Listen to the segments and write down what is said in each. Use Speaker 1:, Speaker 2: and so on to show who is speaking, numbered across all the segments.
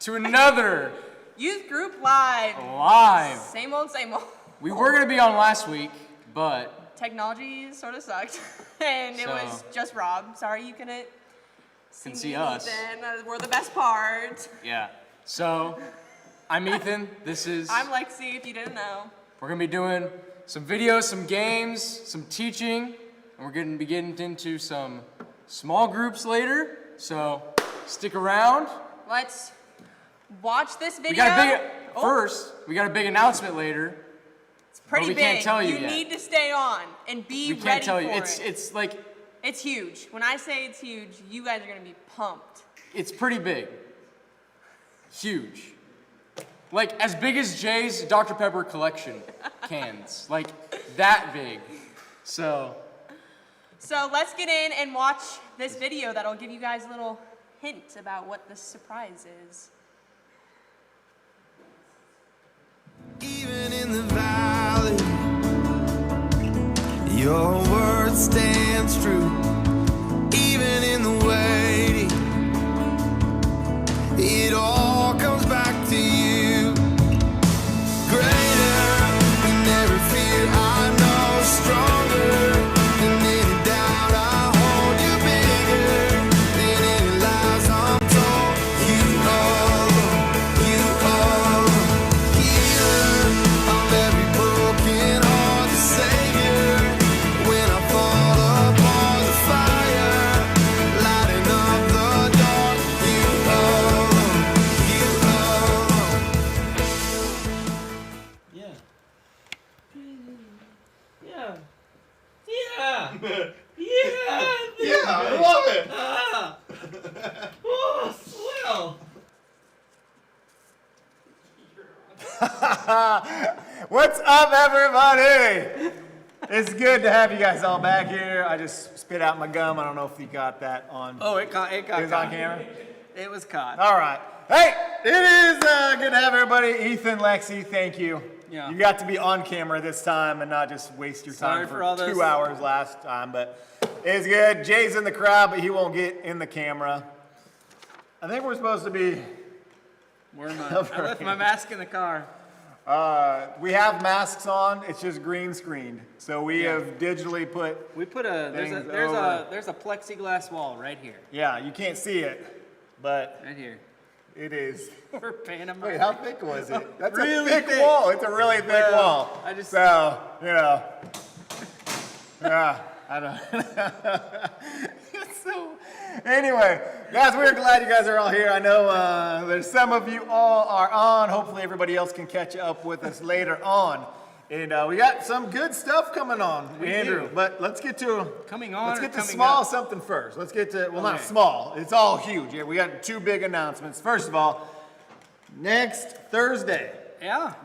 Speaker 1: to another
Speaker 2: Youth Group Live. Same old, same old.
Speaker 1: We were going to be on last week, but
Speaker 2: technology sort of sucked. And it was just Rob. Sorry you couldn't see
Speaker 1: us.
Speaker 2: Ethan. We're the best part.
Speaker 1: Yeah. So, I'm Ethan.
Speaker 2: I'm Lexi, if you didn't know.
Speaker 1: We're going to be doing some videos, some games, some teaching, and we're going to be getting into some small groups later. So, stick around.
Speaker 2: Let's watch this video.
Speaker 1: We got a big announcement later.
Speaker 2: It's pretty big.
Speaker 1: We can't tell you
Speaker 2: yet.
Speaker 1: You
Speaker 2: need to stay on and be ready for it.
Speaker 1: We can't tell you. It's like...
Speaker 2: It's huge. When I say it's huge, you guys are going to be pumped.
Speaker 1: It's pretty big. Huge. Like as big as Jay's Dr. Pepper collection cans. Like that big. So
Speaker 2: let's get in and watch this video that'll give you guys a little hint about what the surprise is.
Speaker 3: Even in the valley, your word stands true. Even in the waiting, it all comes back to you. Greater than every fear I know, stronger than any doubt. I hold you bigger than any lies I'm told. You healer of every broken heart, the Savior. When I fall upon the fire, lighting up the dark, you
Speaker 4: Yeah, I love it.
Speaker 5: Oh, swell.
Speaker 4: What's up, everybody? It's good to have you guys all back here. I just spit out my gum. I don't know if you got that on.
Speaker 5: Oh, it got
Speaker 4: It was on camera?
Speaker 5: It was caught.
Speaker 4: All right. Hey, it is good to have everybody. Ethan, Lexi, thank you.
Speaker 5: Yeah.
Speaker 4: You got to be on camera this time and not just waste your time for
Speaker 5: all those
Speaker 4: 2 hours last time, but it's good. Jay's in the crowd, but he won't get in the camera. I think we're supposed to be...
Speaker 5: Where am I? I left my mask in the car.
Speaker 4: We have masks on. It's just green screened. So we have digitally put...
Speaker 5: We put there's a plexiglass wall right here.
Speaker 4: Yeah, you can't see it, but...
Speaker 5: Right here.
Speaker 4: It is.
Speaker 5: We're pantomiming.
Speaker 4: Wait, how thick was it? That's
Speaker 5: really
Speaker 4: a thick
Speaker 5: thick
Speaker 4: wall. It's a really thick wall. So, you know. Yeah, I don't. So, anyway, guys, we're glad you guys are all here. I know there's some of you all are on. Hopefully everybody else can catch up with us later on. And we got some good stuff coming on, Andrew. But let's get to small something first. Let's get to not small. It's all huge. Yeah, we got two big announcements. First of all, next Thursday,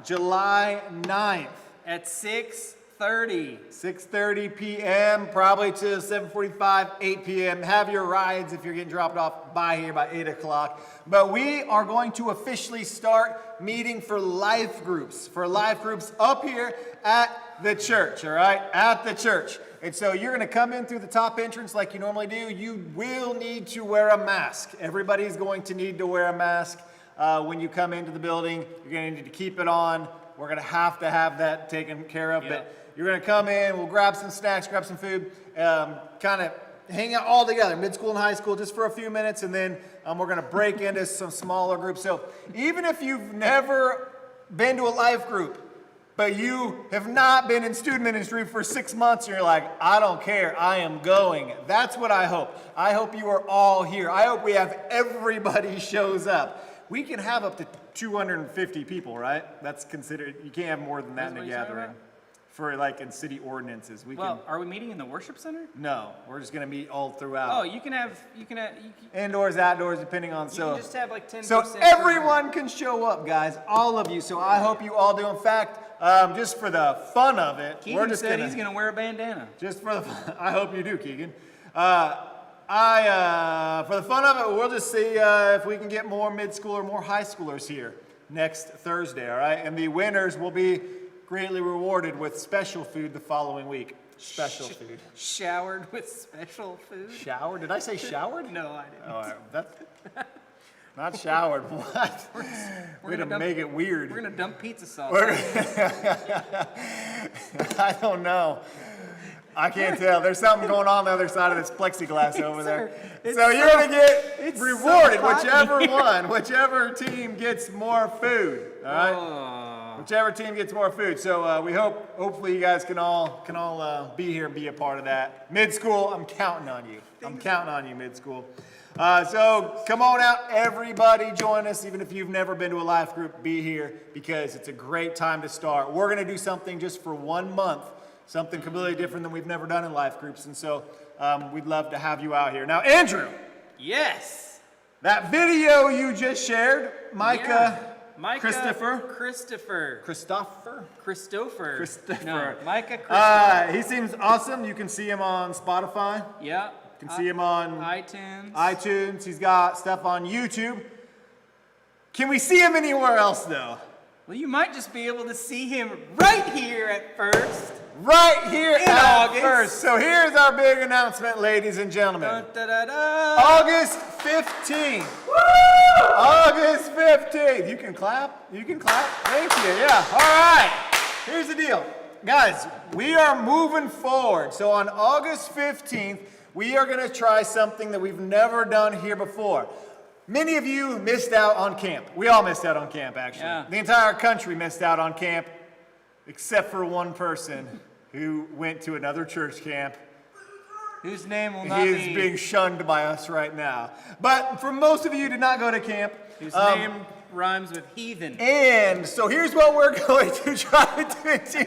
Speaker 4: July 9th
Speaker 5: at 6:30.
Speaker 4: 6:30 p.m. probably to 7:45, 8 p.m. Have your rides if you're getting dropped off by here by 8 o'clock. But we are going to officially start meeting for life groups. Up here at the church, all right? At the church. And so you're going to come in through the top entrance like you normally do. You will need to wear a mask. Everybody's going to need to wear a mask when you come into the building. You're going to need to keep it on. We're going to have that taken care of. But you're going to come in, we'll grab some snacks, grab some food, kind of hang out all together, mid-school and high school, just for a few minutes, and then we're going to break into some smaller groups. So even if you've never been to a life group, but you have not been in student ministry for 6 months, and you're like, I don't care, I am going. That's what I hope. I hope you are all here. I hope we have everybody shows up. We can have up to 250 people, right? That's considered, you can't have more than that in a gathering. For like in city ordinances,
Speaker 5: are we meeting in the worship center?
Speaker 4: No, we're just gonna meet all throughout.
Speaker 5: Oh, you can
Speaker 4: indoors, outdoors, depending on.
Speaker 5: You can just have like 10%.
Speaker 4: So everyone can show up, guys, all of you. So I hope you all do. In fact, just for the fun of it,
Speaker 5: Keegan said he's gonna wear a bandana.
Speaker 4: Just for the fun, I hope you do, Keegan. For the fun of it, we'll just see if we can get more mid-school or more high schoolers here next Thursday. All right, and the winners will be greatly rewarded with special food the following week. Special food.
Speaker 5: Showered with special food?
Speaker 4: Showered? Did I say showered?
Speaker 5: No, I didn't.
Speaker 4: All right, Not showered. What? We're
Speaker 5: gonna
Speaker 4: gonna make it weird.
Speaker 5: We're gonna dump pizza sauce.
Speaker 4: I don't know. I can't tell. There's something going on the other side of this plexiglass over there. So you're gonna get rewarded, whichever team gets more food. All right. Whichever team gets more food. So we hopefully you guys can all be here and be a part of that. Mid school, I'm counting on you. I'm counting on you, mid school. So come on out, everybody, join us. Even if you've never been to a life group, be here because it's a great time to start. We're gonna do something just for 1 month. Something completely different than we've never done in life groups. And so we'd love to have you out here. Now, Andrew.
Speaker 5: Yes.
Speaker 4: That video you just shared, Micah
Speaker 5: Christopher. No, Micah Christopher.
Speaker 4: He seems awesome. You can see him on Spotify.
Speaker 5: Yeah.
Speaker 4: You can see him on
Speaker 5: iTunes.
Speaker 4: He's got stuff on YouTube. Can we see him anywhere else, though?
Speaker 5: Well, you might just be able to see him right here at first.
Speaker 4: Right here
Speaker 5: In
Speaker 4: at
Speaker 5: August.
Speaker 4: first. So here's our big announcement, ladies and gentlemen.
Speaker 5: Dun, da, da, da.
Speaker 4: August 15th. August 15th. You can clap. You can clap. Thank you. Yeah. All right. Here's the deal. Guys, we are moving forward. So on August 15th, we are going to try something that we've never done here before. Many of you missed out on camp. We all missed out on camp, actually.
Speaker 5: Yeah.
Speaker 4: The entire country missed out on camp, except for one person who went to another church camp.
Speaker 5: Whose name will not
Speaker 4: He
Speaker 5: be.
Speaker 4: is being shunned by us right now. But for most of you who did not go to camp,
Speaker 5: Whose name rhymes with heathen.
Speaker 4: and so here's what we're going to try to do.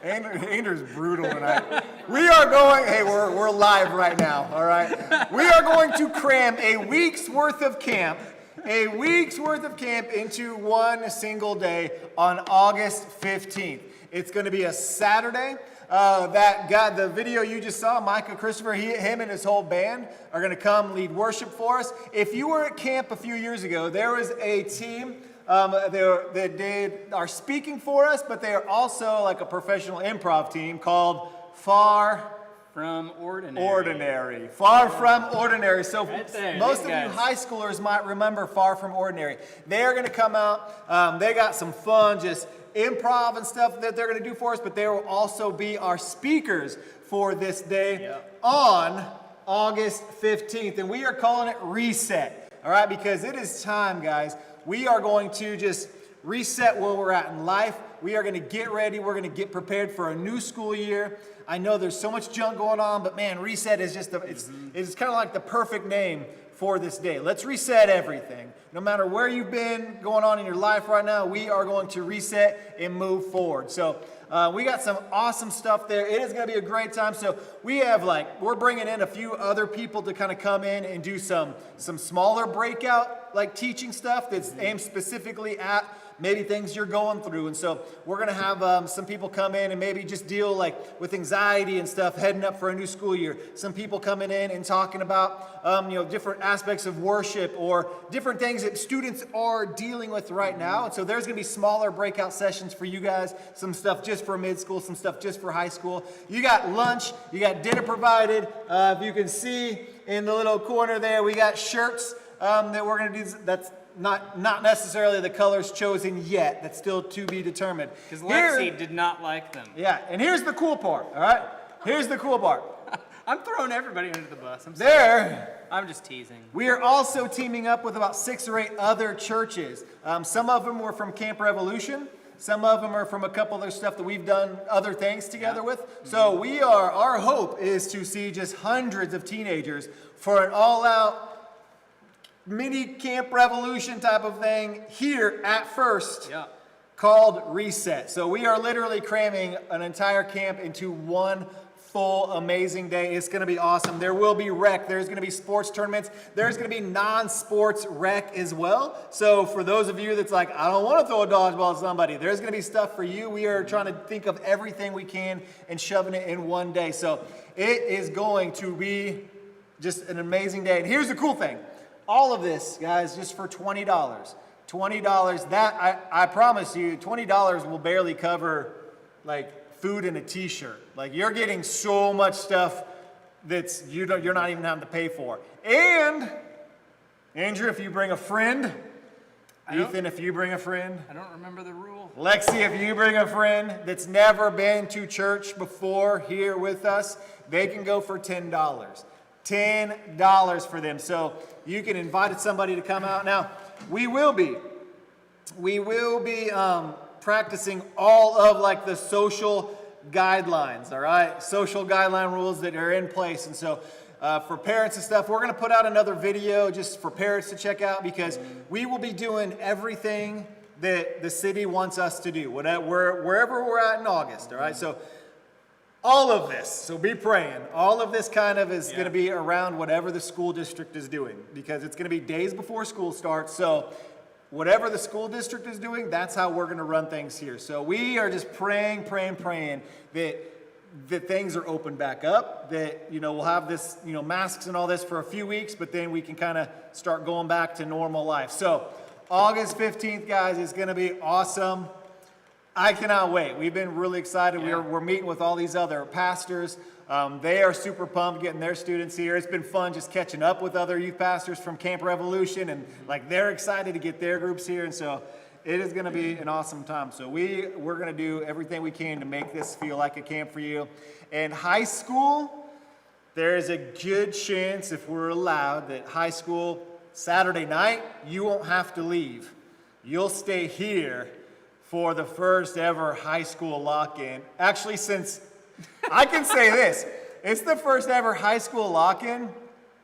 Speaker 4: Andrew's brutal tonight. We are going, hey, we're live right now, all right? We are going to cram a week's worth of camp into one single day on August 15th. It's going to be a Saturday. That guy, the video you just saw, Micah Christopher, him and his whole band are going to come lead worship for us. If you were at camp a few years ago, there was a team that are speaking for us, but they are also like a professional improv team called Far
Speaker 5: From Ordinary.
Speaker 4: Far From Ordinary. So
Speaker 5: Right there,
Speaker 4: most of
Speaker 5: these
Speaker 4: you
Speaker 5: guys.
Speaker 4: high schoolers might remember Far From Ordinary. They are going to come out. They got some fun, just improv and stuff that they're going to do for us, but they will also be our speakers for this day on August 15th. And we are calling it Reset, all right? Because it is time, guys. We are going to just reset where we're at in life. We are going to get ready. We're going to get prepared for a new school year. I know there's so much junk going on, but man, reset is just, it's kind of like the perfect name for this day. Let's reset everything. No matter where you've been going on in your life right now, we are going to reset and move forward. So we got some awesome stuff there. It is going to be a great time. So we have we're bringing in a few other people to kind of come in and do some smaller breakout teaching stuff that's aimed specifically at maybe things you're going through. And so we're going to have some people come in and maybe just deal with anxiety and stuff heading up for a new school year. Some people coming in and talking about different aspects of worship or different things that students are dealing with right now. And so there's going to be smaller breakout sessions for you guys, some stuff just for mid school, some stuff just for high school. You got lunch, you got dinner provided. If you can see in the little corner there, we got shirts that we're going to do. That's not necessarily the colors chosen yet. That's still to be determined.
Speaker 5: Because Lexi did not like them.
Speaker 4: Yeah, and here's the cool part, all right? Here's the cool part.
Speaker 5: I'm throwing everybody under the bus. I'm just teasing.
Speaker 4: We are also teaming up with about 6 or 8 other churches. Some of them were from Camp Revolution. Some of them are from a couple other stuff that we've done other things together with. So our hope is to see just hundreds of teenagers for an all-out mini Camp Revolution type of thing here at First called Reset. So we are literally cramming an entire camp into one full amazing day. It's going to be awesome. There will be rec. There's going to be sports tournaments. There's going to be non-sports rec as well. So for those of you that's like, I don't want to throw a dodgeball at somebody, there's going to be stuff for you. We are trying to think of everything we can and shoving it in one day. So it is going to be just an amazing day. And here's the cool thing. All of this, guys, just for $20. $20, that, I promise you, $20 will barely cover, food and a t-shirt. You're getting so much stuff that's you're not even having to pay for. And Andrew, if you bring a friend. Ethan, if you bring a friend.
Speaker 5: I don't remember the rule.
Speaker 4: Lexi, if you bring a friend that's never been to church before here with us, they can go for $10. $10 for them. So you can invite somebody to come out. Now, we will be practicing all of like the social guidelines, all right? Social guideline rules that are in place. And so for parents and stuff, we're going to put out another video just for parents to check out because we will be doing everything that the city wants us to do, wherever we're at in August, all right? So all of this, so be praying, all of this kind of is going to be around whatever the school district is doing because it's going to be days before school starts. So whatever the school district is doing, that's how we're going to run things here. So we are just praying that things are opened back up, that, we'll have this, masks and all this for a few weeks, but then we can kind of start going back to normal life. So August 15th, guys, is going to be awesome. I cannot wait. We've been really excited.
Speaker 5: Yeah.
Speaker 4: We're meeting with all these other pastors. They are super pumped getting their students here. It's been fun just catching up with other youth pastors from Camp Revolution, and they're excited to get their groups here. And so it is going to be an awesome time. So we're going to do everything we can to make this feel like a camp for you. And high school, there is a good chance, if we're allowed, that high school Saturday night, you won't have to leave. You'll stay here for the first ever high school lock-in. Actually, since I can say this, it's the first ever high school lock-in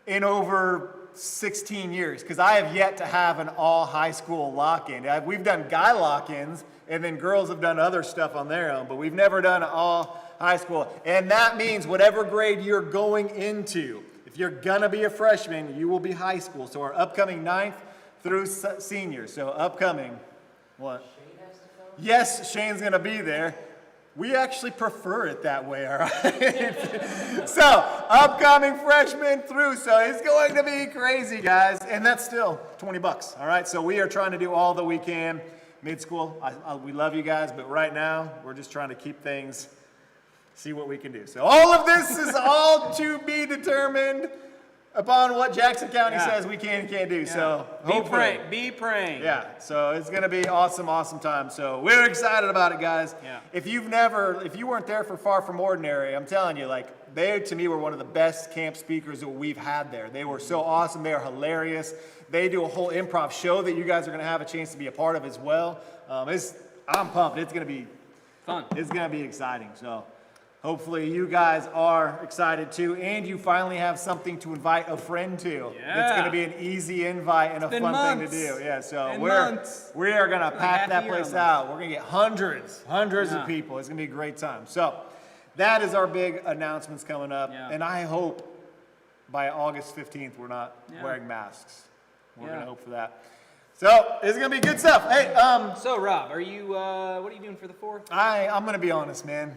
Speaker 4: in over 16 years, because I have yet to have an all high school lock-in. We've done guy lock-ins, and then girls have done other stuff on their own, but we've never done an all high school. And that means whatever grade you're going into, if you're gonna be a freshman, you will be high school. So our upcoming 9th through seniors, so upcoming, what? Yes, Shane's gonna be there. We actually prefer it that way, all right? So, upcoming freshmen through, so it's going to be crazy, guys. And that's still $20, all right? So we are trying to do all that we can. Mid-school, we love you guys, but right now, we're just trying to keep things, see what we can do. So all of this is all to be determined upon what Jackson County says we can and can't do. So
Speaker 5: Be praying.
Speaker 4: Yeah, so it's gonna be awesome time. So we're excited about it, guys.
Speaker 5: Yeah.
Speaker 4: If you weren't there for Far From Ordinary, I'm telling you, they to me were one of the best camp speakers that we've had there. They were so awesome. They are hilarious. They do a whole improv show that you guys are gonna have a chance to be a part of as well. I'm pumped. It's gonna be
Speaker 5: Fun.
Speaker 4: It's gonna be exciting. So hopefully you guys are excited too, and you finally have something to invite a friend to.
Speaker 5: Yeah.
Speaker 4: It's gonna be an easy invite and a
Speaker 5: been
Speaker 4: fun
Speaker 5: months.
Speaker 4: thing to do. Yeah, so
Speaker 5: Been
Speaker 4: we
Speaker 5: months.
Speaker 4: are gonna pack
Speaker 5: half a
Speaker 4: that
Speaker 5: year
Speaker 4: place
Speaker 5: almost.
Speaker 4: out. We're gonna get hundreds
Speaker 5: Yeah.
Speaker 4: of people. It's gonna be a great time. So that is our big announcements coming up,
Speaker 5: Yeah.
Speaker 4: and I hope by August 15th we're not
Speaker 5: Yeah.
Speaker 4: wearing masks. We're
Speaker 5: Yeah.
Speaker 4: gonna hope for that. So it's gonna be good stuff. Hey,
Speaker 5: So Rob, what are you doing for the 4th?
Speaker 4: I'm gonna be honest, man.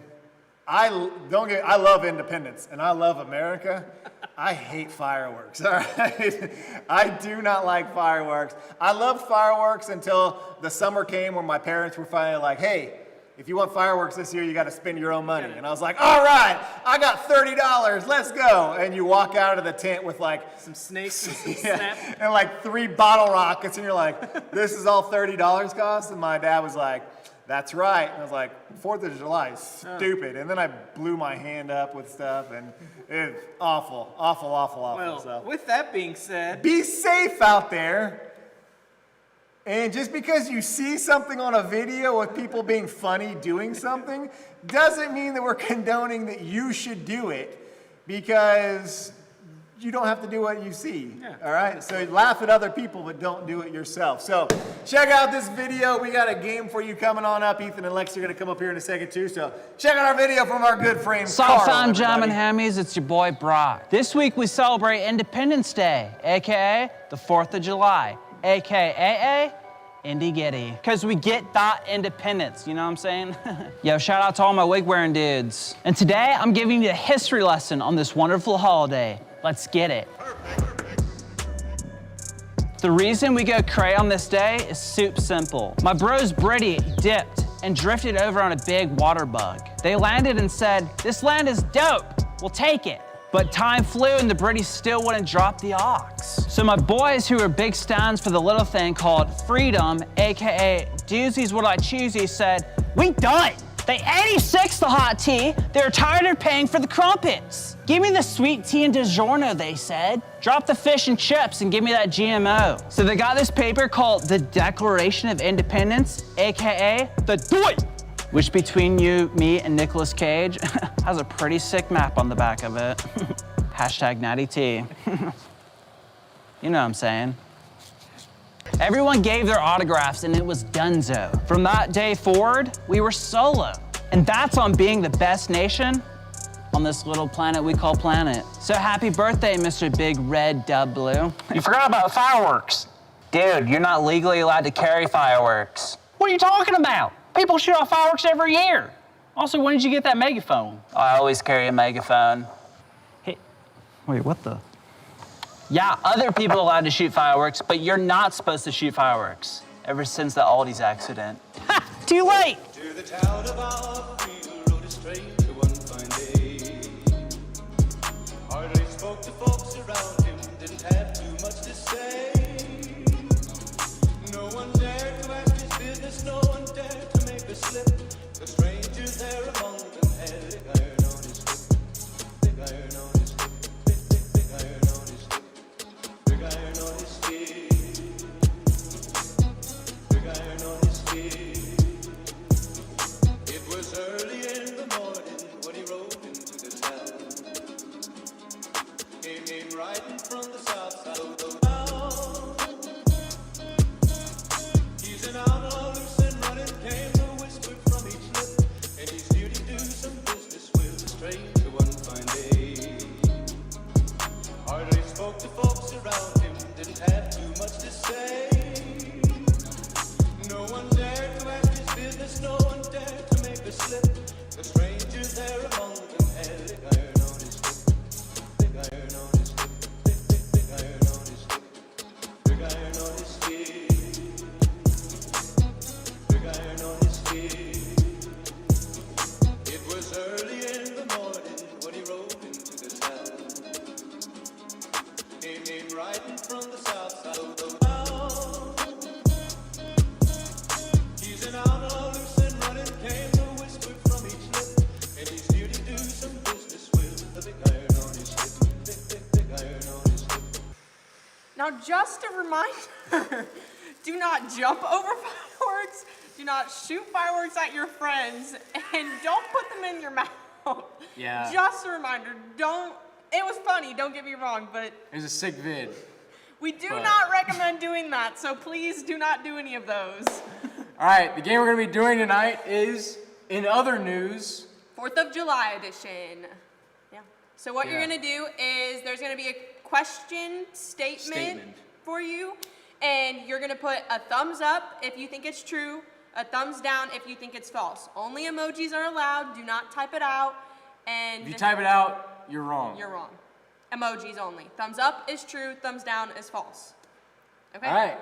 Speaker 4: I love independence and I love America. I hate fireworks, all right? I do not like fireworks. I loved fireworks until the summer came when my parents were finally like, hey, if you want fireworks this year, you gotta spend your own money. And I was like, all right, I got $30, let's go. And you walk out of the tent with
Speaker 5: Some snakes and some
Speaker 4: yeah,
Speaker 5: snap.
Speaker 4: and 3 bottle rockets, and you're like, this is all $30 cost? And my dad was like, that's right. And I was like, 4th of July is stupid. And then I blew my hand up with stuff, and it's awful.
Speaker 5: Well,
Speaker 4: So
Speaker 5: with that being said,
Speaker 4: be safe out there. And just because you see something on a video with people being funny doing something doesn't mean that we're condoning that you should do it, because you don't have to do what you see.
Speaker 5: Yeah.
Speaker 4: All right? So laugh at other people, but don't do it yourself. So check out this video. We got a game for you coming on up. Ethan and Lexi are going to come up here in a second too. So check out our video from our good friend Carl.
Speaker 6: Southside Jam and
Speaker 4: everybody.
Speaker 6: Hammies, it's your boy Brock. This week we celebrate Independence Day, AKA the 4th of July, AKA Indy Giddy. Because we get that independence, you know what I'm saying? Yo, shout out to all my wig-wearing dudes. And today I'm giving you a history lesson on this wonderful holiday. Let's get it. The reason we go cray on this day is soup simple. My bros Brady dipped and drifted over on a big water bug. They landed and said, "This land is dope, we'll take it." But time flew and the British still wouldn't drop the ox. So my boys who were big stands for the little thing called freedom, AKA doozies what I choosies, said, we done. They 86 the hot tea. They're tired of paying for the crumpets. Give me the sweet tea and DiGiorno, they said. Drop the fish and chips and give me that GMO. So they got this paper called the Declaration of Independence, AKA the Do It, which between you, me, and Nicolas Cage has a pretty sick map on the back of it. Hashtag Natty T. You know what I'm saying. Everyone gave their autographs and it was donezo. From that day forward, we were solo. And that's on being the best nation on this little planet we call planet. So happy birthday, Mr. Big Red Dub Blue. You forgot about fireworks. Dude, you're not legally allowed to carry fireworks. What are you talking about? People shoot off fireworks every year. Also, when did you get that megaphone? I always carry a megaphone. Hey, wait, what the? Yeah, other people are allowed to shoot fireworks, but you're not supposed to shoot fireworks. Ever since the Aldi's accident. Ha! Too late!
Speaker 3: To the town of our freedom rode a stranger one fine day. Hardly spoke to folks around him, didn't have too much to say. No one dared to ask his business, no one dared to make a slip. The stranger there among them had a big iron on his hip. Big iron on his hip. Big iron on his hip. Big iron on his hip. Big iron on his hip. It was early in the morning when he rode into the town. Came in riding from the south side of the town. He's an outlaw, loose and running, came the whisper from each lip. And he's due to do some business with a stranger one fine day. Hardly spoke to folks around him, didn't have too much to say. No one dared to ask his business, no one dared to make a slip. The stranger there among them had a big iron on his hip. Big iron on his hip. Big iron on his hip. Big iron on his hip. Big iron on his hip. It was early in the morning when he rode into the town. Came in riding from the south side of the town. He's an outlaw, loose and running, came the whisper from each lip. And he's due to do some business with a big iron on his hip. Big iron on his hip.
Speaker 2: Now, just a reminder, do not jump over fireworks, do not shoot fireworks at your friends, and don't put them in your mouth.
Speaker 1: Yeah.
Speaker 2: Just a reminder, don't, it was funny, don't get me wrong, but
Speaker 1: It was a sick vid.
Speaker 2: we do
Speaker 1: But-
Speaker 2: not recommend doing that, so please do not do any of those.
Speaker 1: All right, the game we're gonna be doing tonight is, in other news,
Speaker 2: 4th of July edition. Yeah. So what you're
Speaker 1: Yeah.
Speaker 2: gonna do is there's gonna be a question statement for you, and you're gonna put a thumbs up if you think it's true, a thumbs down if you think it's false. Only emojis are allowed, do not type it out, and
Speaker 1: if you type it out, you're wrong.
Speaker 2: you're wrong. Emojis only. Thumbs up is true, thumbs down is false. Okay?
Speaker 1: All right,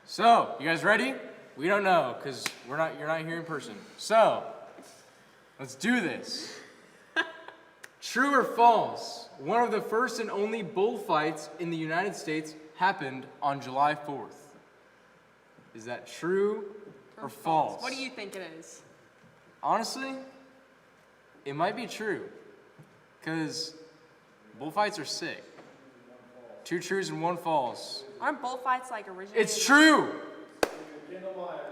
Speaker 1: so, you guys ready? We don't know, because you're not here in person. So, let's do this. True or false? One of the first and only bullfights in the United States happened on July 4th. Is that true or false?
Speaker 2: What do you think it is?
Speaker 1: Honestly, it might be true, because bullfights are sick. 2 trues and 1 false.
Speaker 2: Aren't bullfights like originally?
Speaker 1: It's true!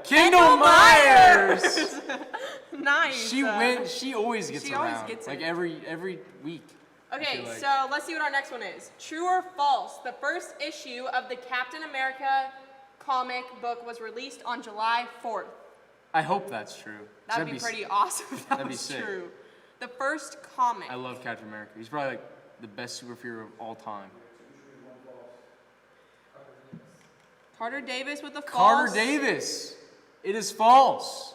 Speaker 1: Kendall Myers!
Speaker 2: Nice.
Speaker 1: She wins. She always gets
Speaker 2: she
Speaker 1: around.
Speaker 2: always gets
Speaker 1: like
Speaker 2: it.
Speaker 1: every week. I
Speaker 2: Okay,
Speaker 1: feel like.
Speaker 2: so let's see what our next one is. True or false? The first issue of the Captain America comic book was released on July 4th.
Speaker 1: I hope that's true. 'Cause
Speaker 2: That'd be pretty awesome if that
Speaker 1: that'd be
Speaker 2: was
Speaker 1: sick.
Speaker 2: true. The first comic.
Speaker 1: I love Captain America. He's probably like the best superhero of all time.
Speaker 2: Carter Davis with the false.
Speaker 1: Carter Davis. It is false.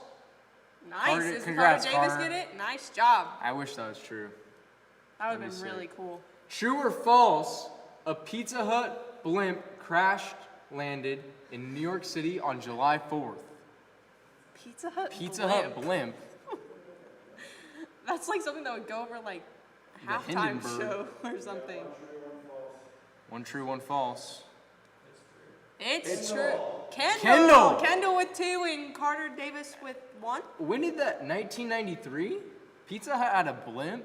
Speaker 2: Nice.
Speaker 1: Carter-
Speaker 2: Is
Speaker 1: congrats,
Speaker 2: Carter Davis
Speaker 1: Carter.
Speaker 2: get it? Nice job.
Speaker 1: I wish that was true.
Speaker 2: That would have
Speaker 1: That'd
Speaker 2: been
Speaker 1: be
Speaker 2: really
Speaker 1: sick.
Speaker 2: cool.
Speaker 1: True or false? A Pizza Hut blimp landed in New York City on July 4th.
Speaker 2: Pizza Hut.
Speaker 1: Pizza Hut
Speaker 2: blimp.
Speaker 1: blimp.
Speaker 2: That's like something that would go over like halftime
Speaker 1: Hindenburg.
Speaker 2: show or something.
Speaker 1: One true, one false.
Speaker 2: It's true. Kendall.
Speaker 1: Kendall.
Speaker 2: Kendall with 2 and Carter Davis with 1.
Speaker 1: When did that? 1993? Pizza Hut had a blimp?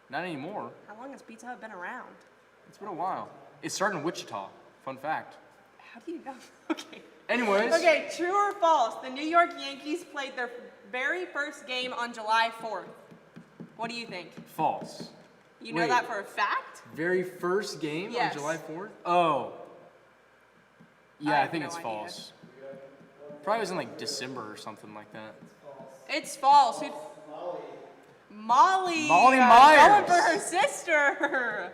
Speaker 1: Not anymore.
Speaker 2: How long has Pizza Hut been around?
Speaker 1: It's been a while. It started in Wichita. Fun fact.
Speaker 2: How do you know? Okay.
Speaker 1: Anyways.
Speaker 2: Okay, true or false? The New York Yankees played their very first game on July 4th. What do you think?
Speaker 1: False.
Speaker 2: You know
Speaker 1: Wait.
Speaker 2: that for a fact?
Speaker 1: Very first game
Speaker 2: Yes.
Speaker 1: on July 4th? Oh. Yeah, I
Speaker 2: have
Speaker 1: think
Speaker 2: no
Speaker 1: it's
Speaker 2: idea.
Speaker 1: false. Probably was in like December or something like that.
Speaker 2: It's false. Molly.
Speaker 1: Molly
Speaker 2: Going
Speaker 1: Myers.
Speaker 2: for her sister.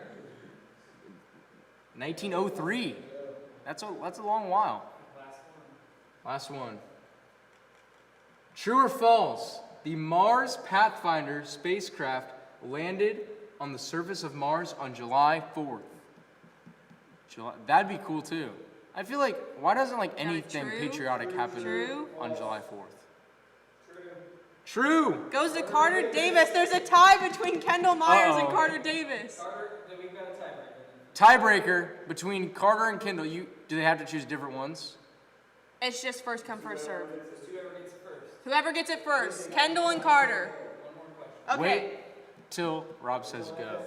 Speaker 1: 1903. That's a long while. Last one. True or false? The Mars Pathfinder spacecraft landed on the surface of Mars on July 4th. That'd be cool too. I feel like, why doesn't like anything
Speaker 2: true?
Speaker 1: patriotic happen
Speaker 2: True?
Speaker 1: on July 4th? True.
Speaker 2: Goes to Carter Davis. There's a tie between Kendall Myers and
Speaker 1: Uh-oh.
Speaker 2: Carter Davis.
Speaker 1: Tiebreaker between Carter and Kendall. Do they have to choose different ones?
Speaker 2: It's just first come, first serve. Whoever gets it first. Kendall and Carter. Okay.
Speaker 1: Wait till Rob says go.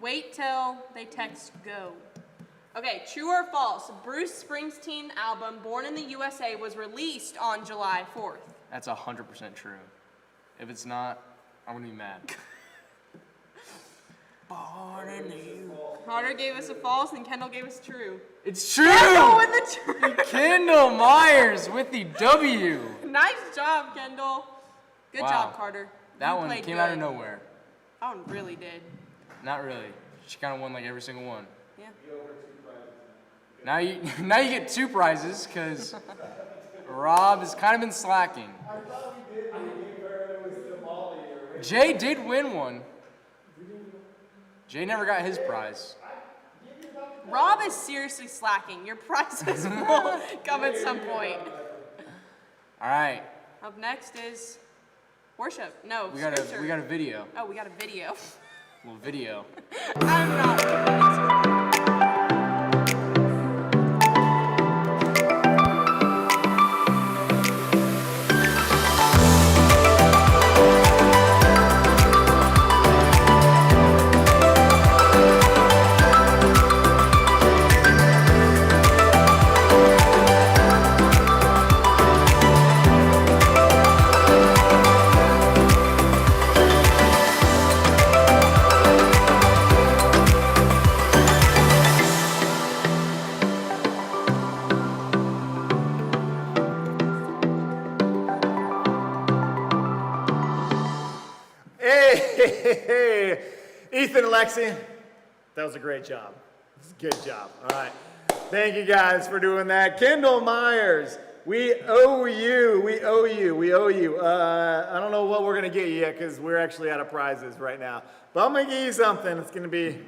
Speaker 2: Wait till they text go. Okay, true or false? Bruce Springsteen album Born in the USA was released on July 4th.
Speaker 1: That's 100% true. If it's not, I'm gonna be mad. Born in the
Speaker 2: Carter gave us a false and Kendall gave us true.
Speaker 1: It's true!
Speaker 2: Kendall with the true.
Speaker 1: Kendall Myers with the W.
Speaker 2: Nice job, Kendall. Good
Speaker 1: Wow.
Speaker 2: job, Carter.
Speaker 1: That
Speaker 2: You
Speaker 1: one
Speaker 2: played
Speaker 1: came
Speaker 2: good.
Speaker 1: out of nowhere.
Speaker 2: That one really did.
Speaker 1: Not really. She kind of won like every single one.
Speaker 2: Yeah.
Speaker 1: Now you get 2 prizes because Rob has kind of been slacking. Jay did win one. Jay never got his prize.
Speaker 2: Rob is seriously slacking. Your prizes will come at some point.
Speaker 1: All right,
Speaker 2: Up next is worship. No,
Speaker 1: we
Speaker 2: scripture.
Speaker 1: got a video.
Speaker 2: Oh, we got a video.
Speaker 1: Well, video.
Speaker 2: I'm not.
Speaker 4: Hey, Ethan and Lexi, that was a great job. Good job. All right. Thank you guys for doing that. Kendall Myers, we owe you. We owe you. We owe you. I don't know what we're going to get you yet because we're actually out of prizes right now. But I'm going to give you something. It's going to be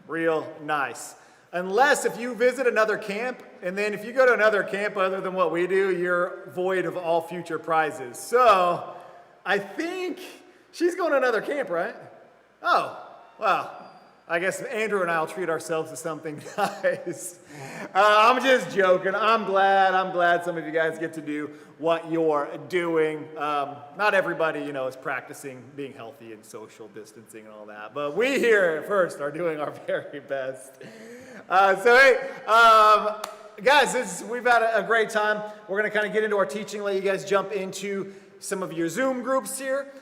Speaker 4: real nice. Unless if you visit another camp, and then if you go to another camp other than what we do, you're void of all future prizes. So I think she's going to another camp, right? Oh, well, I guess Andrew and I will treat ourselves to something nice. I'm just joking. I'm glad some of you guys get to do what you're doing. Not everybody, is practicing being healthy and social distancing and all that. But we here at First are doing our very best. Guys, we've had a great time. We're going to kind of get into our teaching, let you guys jump into some of your Zoom groups here.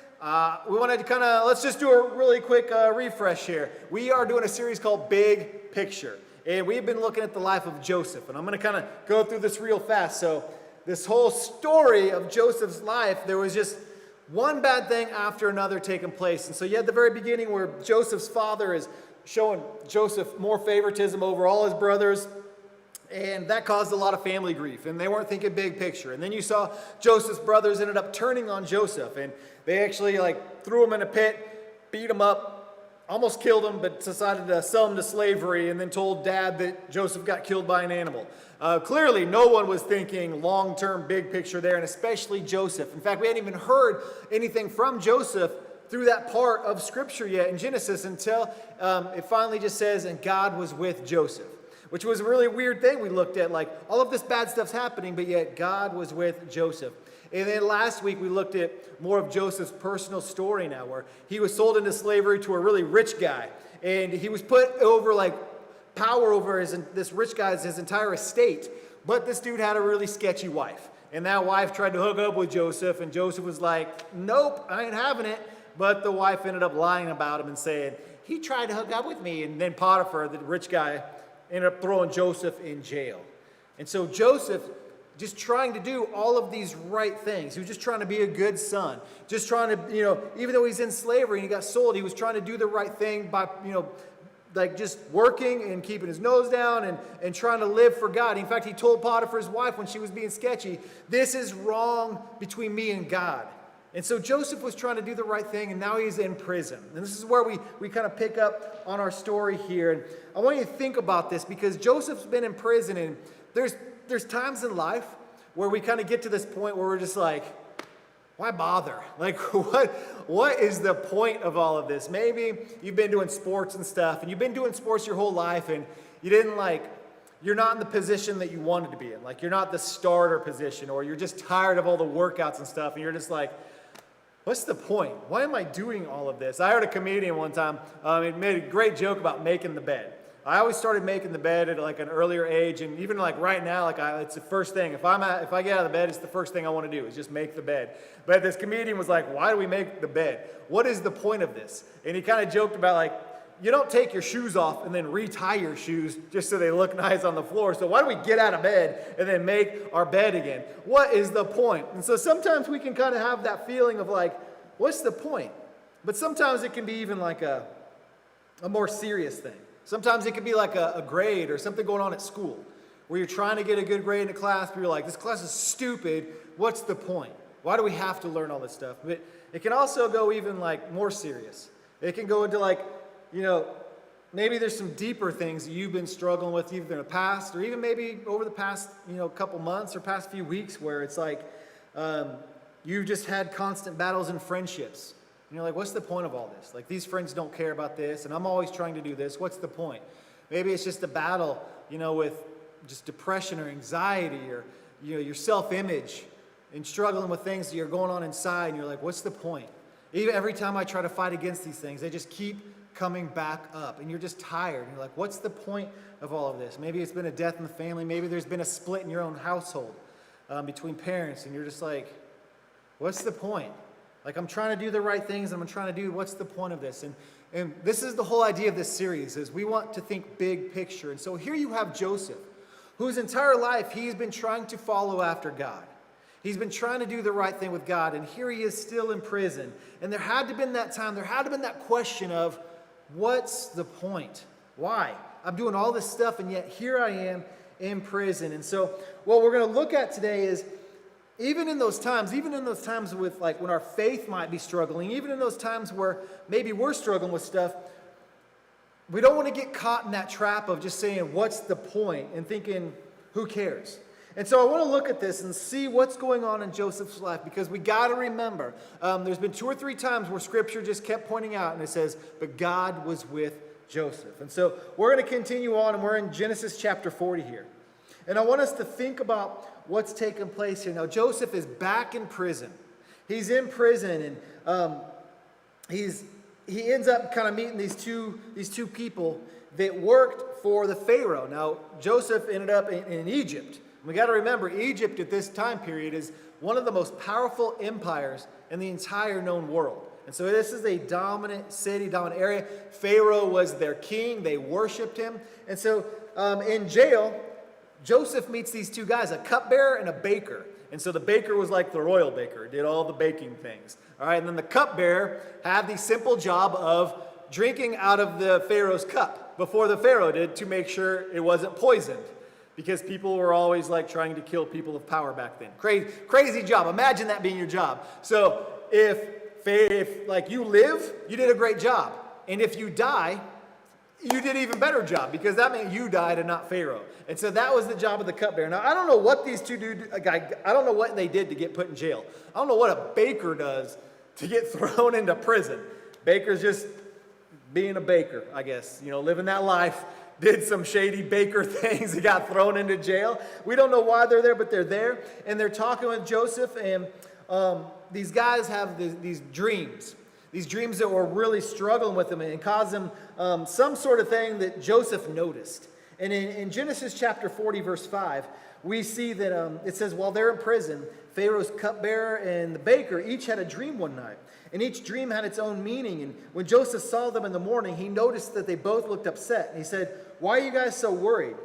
Speaker 4: We wanted to let's just do a really quick refresh here. We are doing a series called Big Picture. And we've been looking at the life of Joseph. And I'm going to kind of go through this real fast. So this whole story of Joseph's life, there was just one bad thing after another taking place. And so you had the very beginning where Joseph's father is showing Joseph more favoritism over all his brothers. And that caused a lot of family grief, and they weren't thinking big picture. And then you saw Joseph's brothers ended up turning on Joseph, and they actually threw him in a pit, beat him up, almost killed him, but decided to sell him to slavery, and then told dad that Joseph got killed by an animal. Clearly, no one was thinking long-term big picture there, and especially Joseph. In fact, we hadn't even heard anything from Joseph through that part of Scripture yet in Genesis until it finally just says, and God was with Joseph, which was a really weird thing we looked at. Like, all of this bad stuff's happening, but yet God was with Joseph. And then last week we looked at more of Joseph's personal story now, where he was sold into slavery to a really rich guy. And he was put over like power over this rich guy's his entire estate. But this dude had a really sketchy wife. And that wife tried to hook up with Joseph, and Joseph was like, nope, I ain't having it. But the wife ended up lying about him and saying, he tried to hook up with me. And then Potiphar, the rich guy, ended up throwing Joseph in jail. And so Joseph, just trying to do all of these right things. He was just trying to be a good son. Just trying to, even though he's in slavery and he got sold, he was trying to do the right thing by, like just working and keeping his nose down and trying to live for God. In fact, he told Potiphar's wife when she was being sketchy, this is wrong between me and God. And so Joseph was trying to do the right thing, and now he's in prison. And this is where we kind of pick up on our story here. And I want you to think about this, because Joseph's been in prison, and there's times in life where we kind of get to this point where we're just like, why bother? Like, what is the point of all of this? Maybe you've been doing sports and stuff, and you've been doing sports your whole life, and you're not in the position that you wanted to be in. Like, you're not the starter position, or you're just tired of all the workouts and stuff, and you're just like, what's the point? Why am I doing all of this? I heard a comedian one time, he made a great joke about making the bed. I always started making the bed at like an earlier age, and even like right now, it's the first thing. If I get out of the bed, it's the first thing I want to do is just make the bed. But this comedian was like, "Why do we make the bed? What is the point of this?" And he kind of joked about like, you don't take your shoes off and then retie your shoes just so they look nice on the floor. So why do we get out of bed and then make our bed again? What is the point? And so sometimes we can kind of have that feeling of like, what's the point? But sometimes it can be even like a more serious thing. Sometimes it could be like a grade or something going on at school where you're trying to get a good grade in a class, but you're like, this class is stupid. What's the point? Why do we have to learn all this stuff? But it can also go even like more serious. It can go into like, maybe there's some deeper things that you've been struggling with either in the past or even maybe over the past, couple months or past few weeks where it's like you've just had constant battles in friendships. And you're like, what's the point of all this? Like, these friends don't care about this, and I'm always trying to do this. What's the point? Maybe it's just a battle, with just depression or anxiety or, your self-image and struggling with things that are going on inside, and you're like, what's the point? Even every time I try to fight against these things, they just keep coming back up, and you're just tired. And you're like, what's the point of all of this? Maybe it's been a death in the family. Maybe there's been a split in your own household between parents, and you're just like, what's the point? Like, I'm trying to do the right things, and I'm trying to do, what's the point of this? And this is the whole idea of this series, is we want to think big picture. And so here you have Joseph, whose entire life he's been trying to follow after God. He's been trying to do the right thing with God, and here he is still in prison. And there had to have been that time, there had to have been that question of, what's the point? Why? I'm doing all this stuff, and yet here I am in prison. And so what we're going to look at today is, even in those times with like when our faith might be struggling, even in those times where maybe we're struggling with stuff, we don't want to get caught in that trap of just saying, what's the point? And thinking, who cares? And so I want to look at this and see what's going on in Joseph's life, because we got to remember, there's been 2 or 3 times where Scripture just kept pointing out, and it says, but God was with Joseph. And so we're going to continue on, and we're in Genesis chapter 40 here. And I want us to think about what's taking place here. Now, Joseph is back in prison. He's in prison, and he ends up kind of meeting these two people that worked for the Pharaoh. Now, Joseph ended up in Egypt. We got to remember, Egypt at this time period is one of the most powerful empires in the entire known world. And so this is a dominant city, dominant area. Pharaoh was their king. They worshipped him. And so in jail, Joseph meets these 2 guys, a cupbearer and a baker. And so the baker was like the royal baker, did all the baking things. All right, and then the cupbearer had the simple job of drinking out of the Pharaoh's cup before the Pharaoh did, to make sure it wasn't poisoned. Because people were always like trying to kill people of power back then. Crazy job. Imagine that being your job. So if like you live, you did a great job. And if you die, you did an even better job, because that meant you died and not Pharaoh. And so that was the job of the cupbearer. Now, I don't know what these 2 I don't know what they did to get put in jail. I don't know what a baker does to get thrown into prison. Baker's just being a baker, I guess, living that life. Did some shady baker things. He got thrown into jail. We don't know why they're there, but they're there. And they're talking with Joseph, and these guys have these dreams. These dreams that were really struggling with them and caused them some sort of thing that Joseph noticed. And in Genesis chapter 40, verse 5, we see that it says, while they're in prison, Pharaoh's cupbearer and the baker each had a dream one night. And each dream had its own meaning. And when Joseph saw them in the morning, he noticed that they both looked upset. And he said, "Why are you guys so worried?"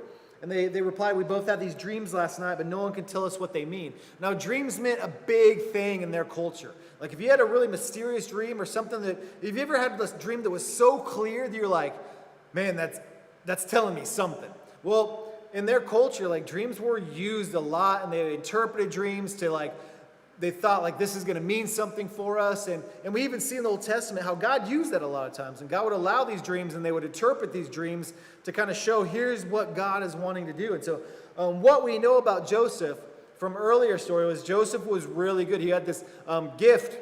Speaker 4: And they replied, "We both had these dreams last night, but no one can tell us what they mean." Now, dreams meant a big thing in their culture. Like if you had a really mysterious dream or something that, if you ever had this dream that was so clear that you're like, man, that's telling me something. Well, in their culture, like dreams were used a lot, and they interpreted dreams to like, they thought like this is going to mean something for us. And we even see in the Old Testament how God used that a lot of times. And God would allow these dreams, and they would interpret these dreams to kind of show here's what God is wanting to do. And so what we know about Joseph from earlier story was Joseph was really good. He had this gift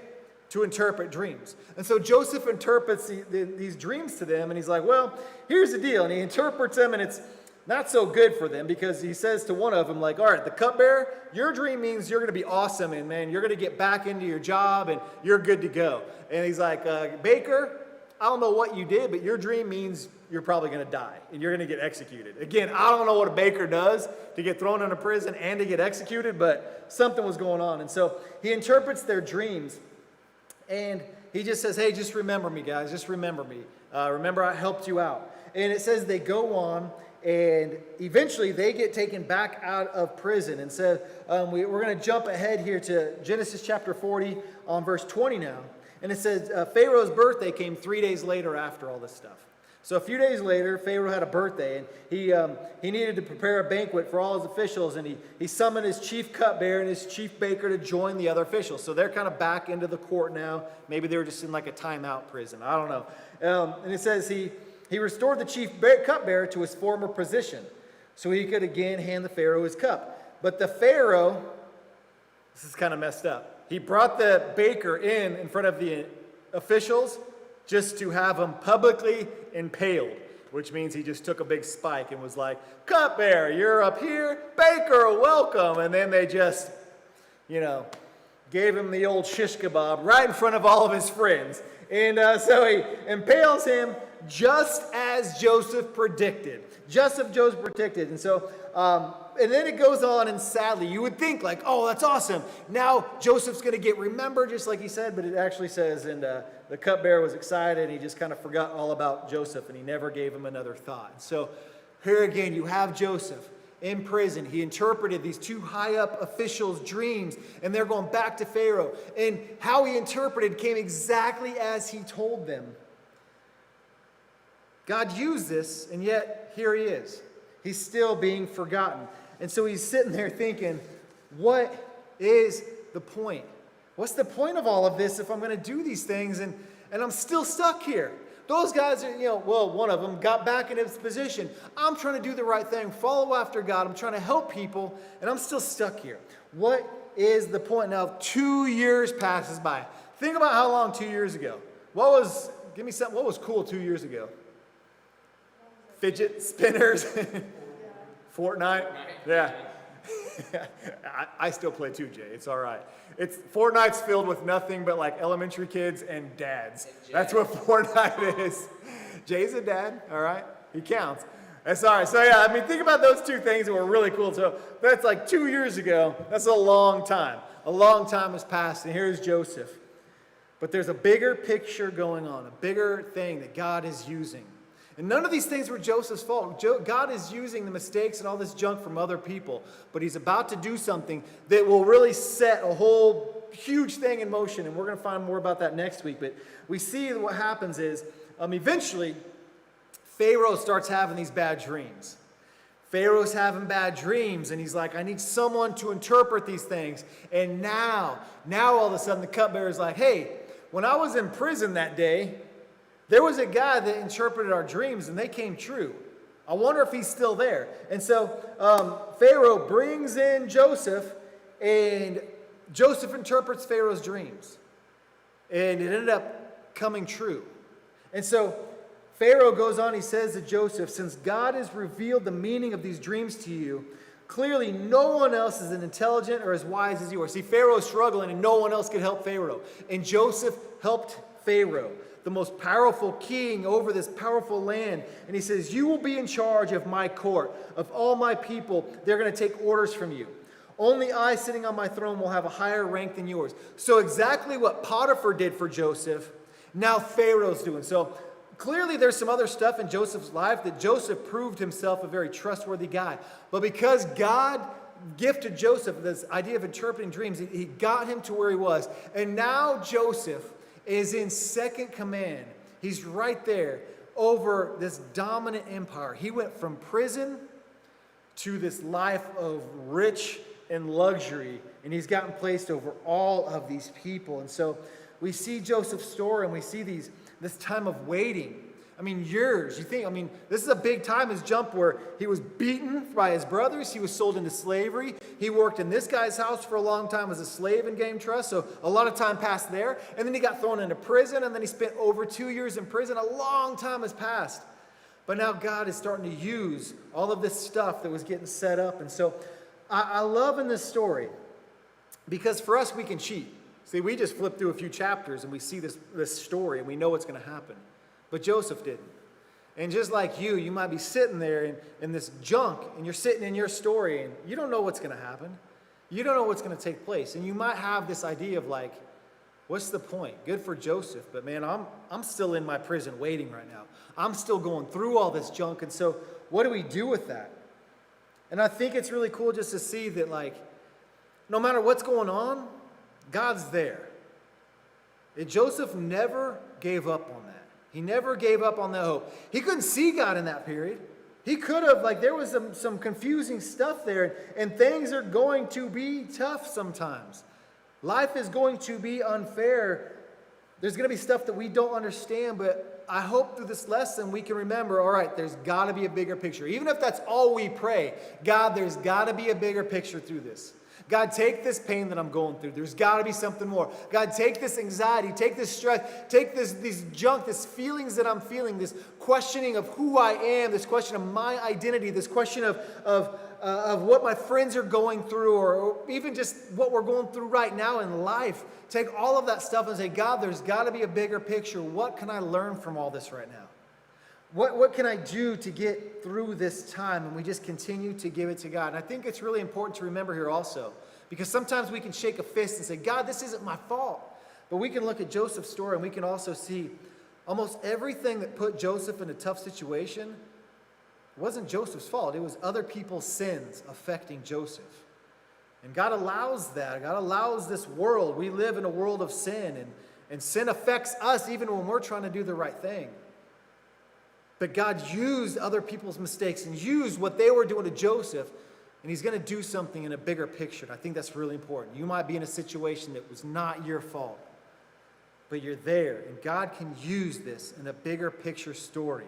Speaker 4: to interpret dreams. And so Joseph interprets these dreams to them, and he's like, well, here's the deal. And he interprets them, and it's not so good for them, because he says to one of them, like, all right, the cupbearer, your dream means you're going to be awesome, and man, you're going to get back into your job, and you're good to go. And he's like, baker, I don't know what you did, but your dream means you're probably going to die, and you're going to get executed. Again, I don't know what a baker does to get thrown into prison and to get executed, but something was going on. And so he interprets their dreams, and he just says, hey, just remember me, guys, just remember me. Remember I helped you out. And it says they go on, and eventually they get taken back out of prison. And so we're going to jump ahead here to Genesis chapter 40 on verse 20 now. And it says Pharaoh's birthday came 3 days later after all this stuff. So a few days later, Pharaoh had a birthday, and he needed to prepare a banquet for all his officials, and he summoned his chief cupbearer and his chief baker to join the other officials. So they're kind of back into the court now. Maybe they were just in like a timeout prison. I don't know. And it says he restored the chief cupbearer to his former position, so he could again hand the Pharaoh his cup. But the Pharaoh, this is kind of messed up. He brought the baker in front of the officials just to have him publicly impaled, which means he just took a big spike and was like, cupbearer, you're up here, baker, welcome. And then they just, gave him the old shish kebab right in front of all of his friends. And so he impales him just as Joseph predicted. And so, and then it goes on, and sadly, you would think like, oh, that's awesome. Now Joseph's going to get remembered, just like he said, but it actually says, and the cupbearer was excited, and he just kind of forgot all about Joseph, and he never gave him another thought. So here again, you have Joseph in prison. He interpreted these two high-up officials' dreams, and they're going back to Pharaoh. And how he interpreted came exactly as he told them. God used this, and yet here he is. He's still being forgotten. And so he's sitting there thinking, what is the point? What's the point of all of this if I'm going to do these things and I'm still stuck here? Those guys are, one of them got back in his position. I'm trying to do the right thing, follow after God. I'm trying to help people, and I'm still stuck here. What is the point? Now, 2 years passes by. Think about how long 2 years ago. What was cool 2 years ago? Fidget spinners. Fortnite. Yeah. I still play too, Jay. It's all right. Fortnite's filled with nothing but like elementary kids and dads. That's what Fortnite is. Jay's a dad, all right? He counts. That's all right. So yeah, think about those two things that were really cool. So that's like 2 years ago. That's a long time. A long time has passed, and here's Joseph. But there's a bigger picture going on, a bigger thing that God is using. And none of these things were Joseph's fault. God is using the mistakes and all this junk from other people, but he's about to do something that will really set a whole huge thing in motion, and we're going to find more about that next week. But we see what happens is, eventually, Pharaoh starts having these bad dreams. Pharaoh's having bad dreams, and he's like, I need someone to interpret these things. And now all of a sudden, the cupbearer's like, hey, when I was in prison that day, there was a guy that interpreted our dreams, and they came true. I wonder if he's still there. And so Pharaoh brings in Joseph, and Joseph interprets Pharaoh's dreams. And it ended up coming true. And so Pharaoh goes on, he says to Joseph, since God has revealed the meaning of these dreams to you, clearly no one else is as intelligent or as wise as you are. See, Pharaoh's struggling and no one else could help Pharaoh. And Joseph helped Pharaoh, the most powerful king over this powerful land. And he says, you will be in charge of my court, of all my people. They're going to take orders from you. Only I sitting on my throne will have a higher rank than yours. So exactly what Potiphar did for Joseph, now Pharaoh's doing. So clearly there's some other stuff in Joseph's life that Joseph proved himself a very trustworthy guy. But because God gifted Joseph this idea of interpreting dreams, he got him to where he was. And now Joseph is in second command. He's right there over this dominant empire. He went from prison to this life of rich and luxury, and he's gotten placed over all of these people. And so we see Joseph's story, and we see this time of waiting. I mean, years. You think, I mean, this is a big time, his jump, where he was beaten by his brothers. He was sold into slavery. He worked in this guy's house for a long time as a slave in game trust. So a lot of time passed there. And then he got thrown into prison, and then he spent over 2 years in prison. A long time has passed. But now God is starting to use all of this stuff that was getting set up. And so I love in this story, because for us, we can cheat. See, we just flip through a few chapters and we see this story and we know what's going to happen. But Joseph didn't. And just like you might be sitting there in this junk, and you're sitting in your story and you don't know what's going to happen. You don't know what's going to take place. And you might have this idea of like, what's the point? Good for Joseph, but man, I'm still in my prison waiting right now. I'm still going through all this junk. And so what do we do with that? And I think it's really cool just to see that, like, no matter what's going on, God's there. And Joseph never gave up on that. He never gave up on that hope. He couldn't see God in that period. He could have, like, there was some confusing stuff there, and things are going to be tough sometimes. Life is going to be unfair. There's going to be stuff that we don't understand, but I hope through this lesson we can remember, all right, there's got to be a bigger picture. Even if that's all we pray, God, there's got to be a bigger picture through this. God, take this pain that I'm going through. There's got to be something more. God, take this anxiety, take this stress, take this junk, this feelings that I'm feeling, this questioning of who I am, this question of my identity, this question of what my friends are going through, or even just what we're going through right now in life. Take all of that stuff and say, God, there's got to be a bigger picture. What can I learn from all this right now? What can I do to get through this time? And we just continue to give it to God. And I think it's really important to remember here also, because sometimes we can shake a fist and say, God, this isn't my fault. But we can look at Joseph's story and we can also see almost everything that put Joseph in a tough situation wasn't Joseph's fault. It was other people's sins affecting Joseph. And God allows that. God allows this world. We live in a world of sin, and sin affects us even when we're trying to do the right thing. But God used other people's mistakes and used what they were doing to Joseph, and he's going to do something in a bigger picture. And I think that's really important. You might be in a situation that was not your fault, but you're there, and God can use this in a bigger picture story.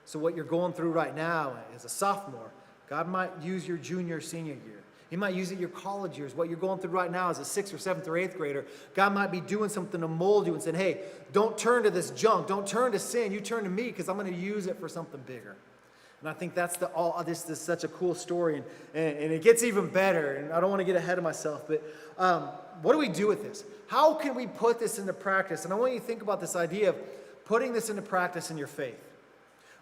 Speaker 4: So what you're going through right now as a sophomore, God might use your junior, senior year. He might use it your college years. What you're going through right now as a 6th or 7th or 8th grader, God might be doing something to mold you and saying, hey, don't turn to this junk. Don't turn to sin. You turn to me, because I'm going to use it for something bigger. And I think that's this is such a cool story, and it gets even better. And I don't want to get ahead of myself, but what do we do with this? How can we put this into practice? And I want you to think about this idea of putting this into practice in your faith.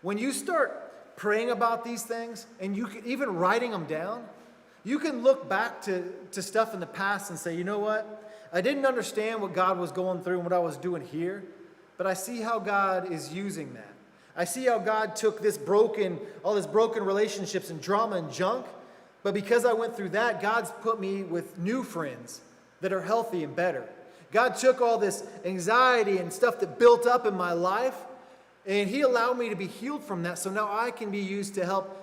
Speaker 4: When you start praying about these things, and you can even writing them down, you can look back to stuff in the past and say, you know what? I didn't understand what God was going through and what I was doing here, but I see how God is using that. I see how God took all this broken relationships and drama and junk, but because I went through that, God's put me with new friends that are healthy and better. God took all this anxiety and stuff that built up in my life, and He allowed me to be healed from that, so now I can be used to help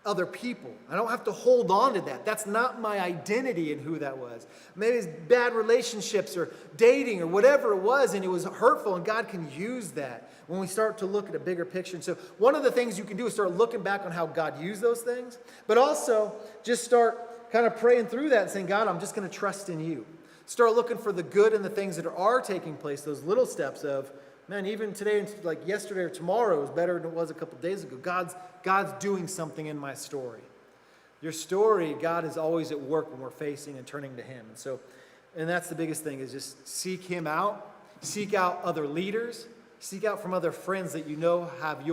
Speaker 4: other people. I don't have to hold on to that. That's not my identity in who that was. Maybe it's bad relationships or dating or whatever it was, and it was hurtful, and God can use that when we start to look at a bigger picture. And so one of the things you can do is start looking back on how God used those things, but also just start kind of praying through that and saying, God, I'm just going to trust in you. Start looking for the good in the things that are taking place, those little steps of, man, even today, like yesterday or tomorrow is better than it was a couple days ago. God's doing something in my story. Your story, God is always at work when we're facing and turning to Him. And that's the biggest thing, is just seek Him out. Seek out other leaders. Seek out from other friends that you know have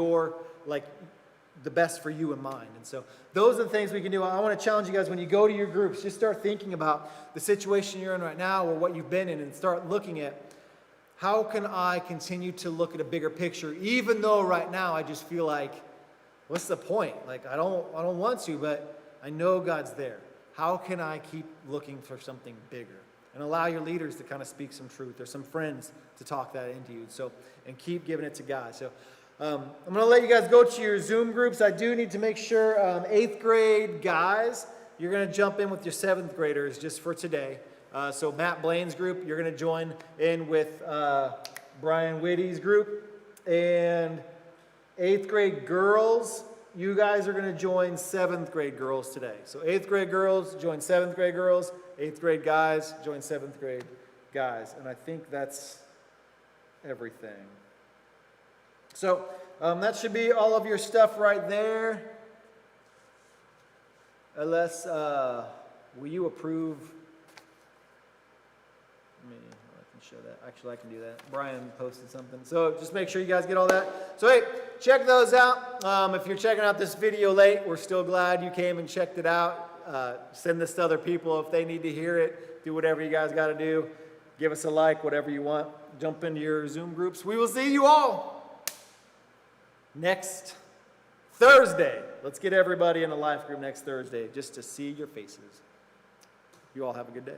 Speaker 4: the best for you in mind. And so those are the things we can do. I want to challenge you guys, when you go to your groups, just start thinking about the situation you're in right now or what you've been in, and start looking at, how can I continue to look at a bigger picture, even though right now I just feel like, what's the point? Like, I don't want to, but I know God's there. How can I keep looking for something bigger? And allow your leaders to kind of speak some truth, or some friends to talk that into you. So, and keep giving it to God. So I'm going to let you guys go to your Zoom groups. I do need to make sure 8th grade guys, you're going to jump in with your 7th graders just for today. So Matt Blaine's group, you're going to join in with Brian Whitty's group. And 8th grade girls, you guys are going to join 7th grade girls today. So 8th grade girls, join 7th grade girls. 8th grade guys, join 7th grade guys. And I think that's everything. So that should be all of your stuff right there. Unless, will you approve? I can show that. Actually, I can do that. Brian posted something. So just make sure you guys get all that. So hey, check those out. If you're checking out this video late, we're still glad you came and checked it out. Send this to other people if they need to hear it. Do whatever you guys got to do. Give us a like, whatever you want. Jump into your Zoom groups. We will see you all next Thursday. Let's get everybody in a life group next Thursday just to see your faces. You all have a good day.